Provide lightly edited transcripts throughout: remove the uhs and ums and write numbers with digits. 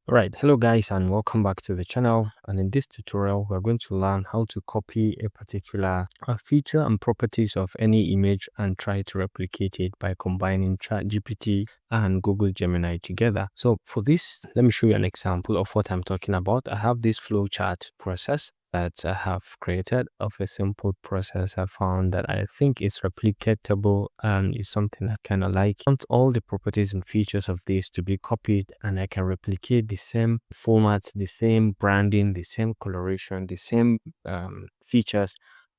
Alright, hello guys and welcome back to the channel. And in this tutorial we're going to learn how to copy a particular feature and properties of any image and try to replicate it by combining ChatGPT and Google Gemini together. So for this, let me show you an example of what I'm talking about. I have this flowchart process that I have created of a simple process I found that I think is replicatable and is something I kind of like. I want all the properties and features of this to be copied, and I can replicate the same formats, the same branding, the same coloration, the same features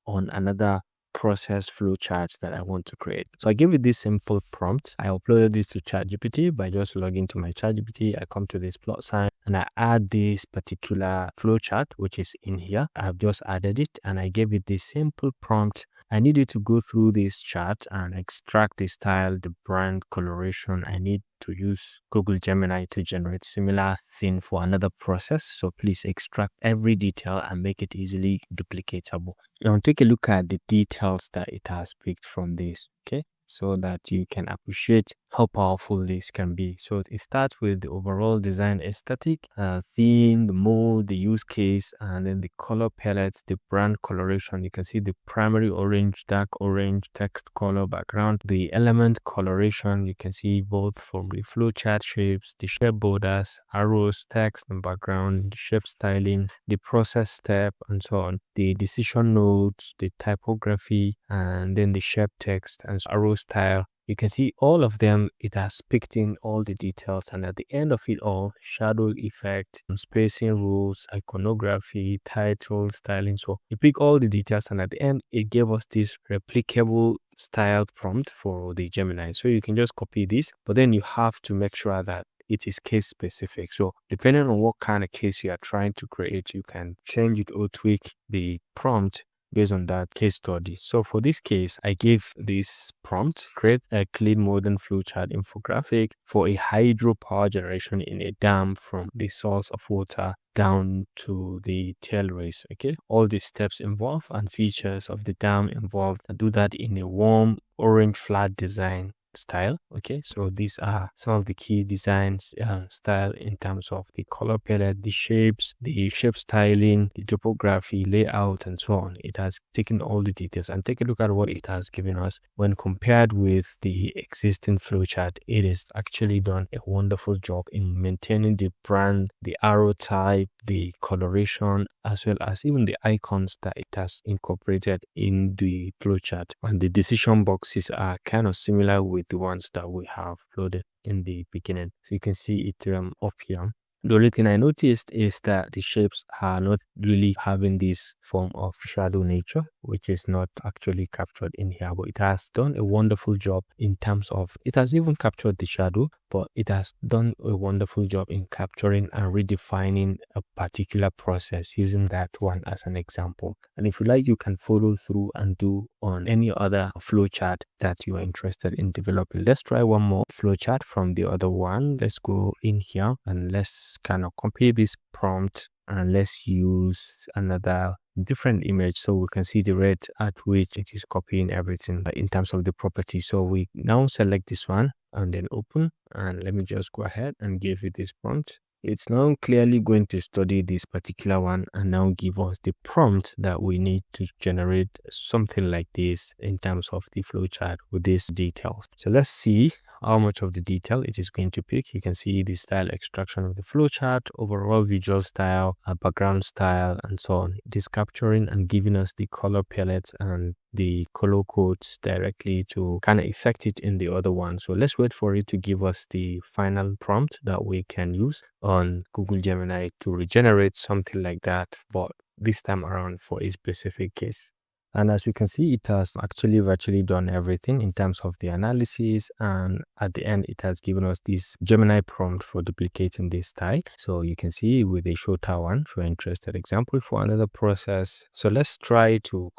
on another process flowchart that I want to create. So I give it this simple prompt. I uploaded this to ChatGPT by just logging to my ChatGPT. I come to this plot sign and I add this particular flowchart, which is in here. I've just added it and I gave it this simple prompt. I need it to go through this chart and extract the style, the brand, coloration. I need to use Google Gemini to generate similar thing for another process. So please extract every detail and make it easily duplicatable. Now take a look at the details that it has picked from this, okay, so that you can appreciate how powerful this can be. So it starts with the overall design aesthetic, theme, the mode, the use case, and then the color palettes, the brand coloration. You can see the primary orange, dark orange, text color background, the element coloration. You can see both from the flowchart shapes, the shape borders, arrows, text and background, the shape styling, the process step, and so on. The decision nodes, the typography, and then the shape text and arrow style. You can see all of them, it has picked in all the details, and at the end of it all, shadow effect, spacing rules, iconography, title, styling. So you pick all the details, and at the end, it gave us this replicable style prompt for the Gemini. So you can just copy this, but then you have to make sure that it is case specific. So depending on what kind of case you are trying to create, you can change it or tweak the prompt based on that case study. So for this case, I gave this prompt: create a clean modern flowchart infographic for a hydropower generation in a dam from the source of water down to the tailways. Okay, all the steps involved and features of the dam involved. I do that in a warm orange flat design style. Okay, so these are some of the key designs style in terms of the color palette, the shapes, the shape styling, the topography, layout, and so on. It has taken all the details, and take a look at what it has given us. When compared with the existing flowchart, it is actually done a wonderful job in maintaining the brand, the arrow type, the coloration, as well as even the icons that it has incorporated in the flowchart. And the decision boxes are kind of similar with the ones that we have loaded in the beginning. So you can see it up here. The only thing I noticed is that the shapes are not really having this form of shadow nature, which is not actually captured in here, but it has done a wonderful job in terms of, it has even captured the shadow, but it has done a wonderful job in capturing and redefining a particular process using that one as an example. And if you like, you can follow through and do on any other flowchart that you are interested in developing. Let's try one more flowchart from the other one. Let's go in here and let's kind of copy this prompt and let's use another different image so we can see the rate at which it is copying everything in terms of the property. So we now select this one and then open, and let me just go ahead and give it this prompt. It's now clearly going to study this particular one and now give us the prompt that we need to generate something like this in terms of the flowchart with these details. So let's see how much of the detail it is going to pick. You can see the style extraction of the flowchart, overall visual style, background style, and so on. It is capturing and giving us the color palettes and the color codes directly to kind of effect it in the other one. So let's wait for it to give us the final prompt that we can use on Google Gemini to regenerate something like that, but this time around for a specific case. And as we can see, it has actually virtually done everything in terms of the analysis, and at the end it has given us this Gemini prompt for duplicating this style. So you can see with a shorter one for interested example for another process. So let's try to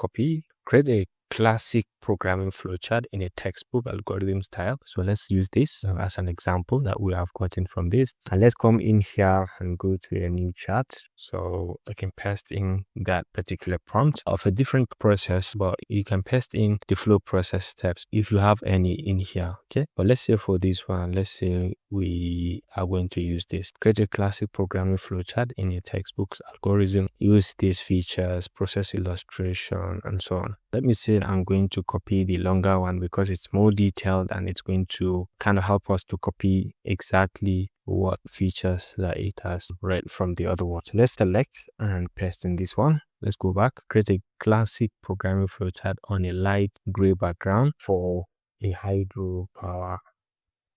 create a classic programming flowchart in a textbook algorithm style. So let's use this as an example that we have gotten from this. And let's come in here and go to a new chart. So I can paste in that particular prompt of a different process, but you can paste in the flow process steps if you have any in here. Okay, but let's say for this one, let's say we are going to use this. Create a classic programming flowchart in your textbook's algorithm. Use these features, process illustration, and so on. Let me say I'm going to copy the longer one because it's more detailed and it's going to kind of help us to copy exactly what features that it has read from the other one. So let's select and paste in this one. Let's go back. Create a classic programming flowchart on a light gray background for a hydropower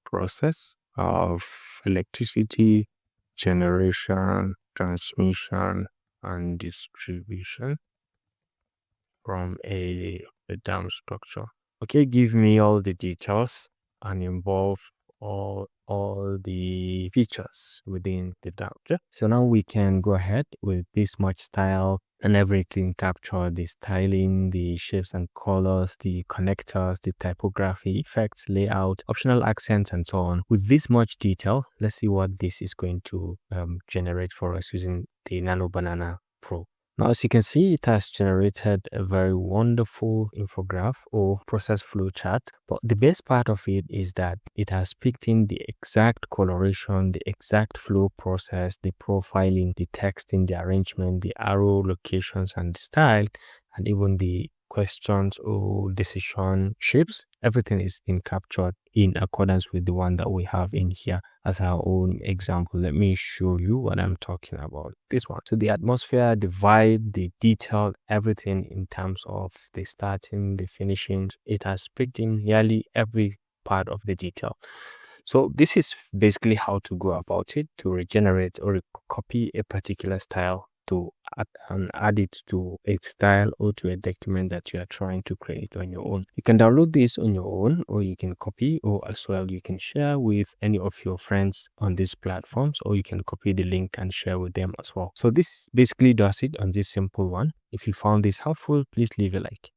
process of electricity generation, transmission, and distribution from a dam structure. Okay, give me all the details and involve all the features within the dam. Okay? So now we can go ahead with this much style and everything, capture the styling, the shapes and colors, the connectors, the typography, effects, layout, optional accents, and so on. With this much detail, let's see what this is going to generate for us using the Nano Banana Pro. Now, as you can see, it has generated a very wonderful infograph or process flow chart. But the best part of it is that it has picked in the exact coloration, the exact flow process, the profiling, the texting, the arrangement, the arrow locations, and the style, and even the questions or decision shapes. Everything is being captured in accordance with the one that we have in here as our own example. Let me show you what I'm talking about. This one. So the atmosphere, the vibe, the detail, everything in terms of the starting, the finishing, it has picked in nearly every part of the detail. So this is basically how to go about it to regenerate or copy a particular style to add it to a style or to a document that you are trying to create on your own. You can download this on your own, or you can copy, or as well you can share with any of your friends on these platforms, or you can copy the link and share with them as well. So this basically does it on this simple one. If you found this helpful, please leave a like.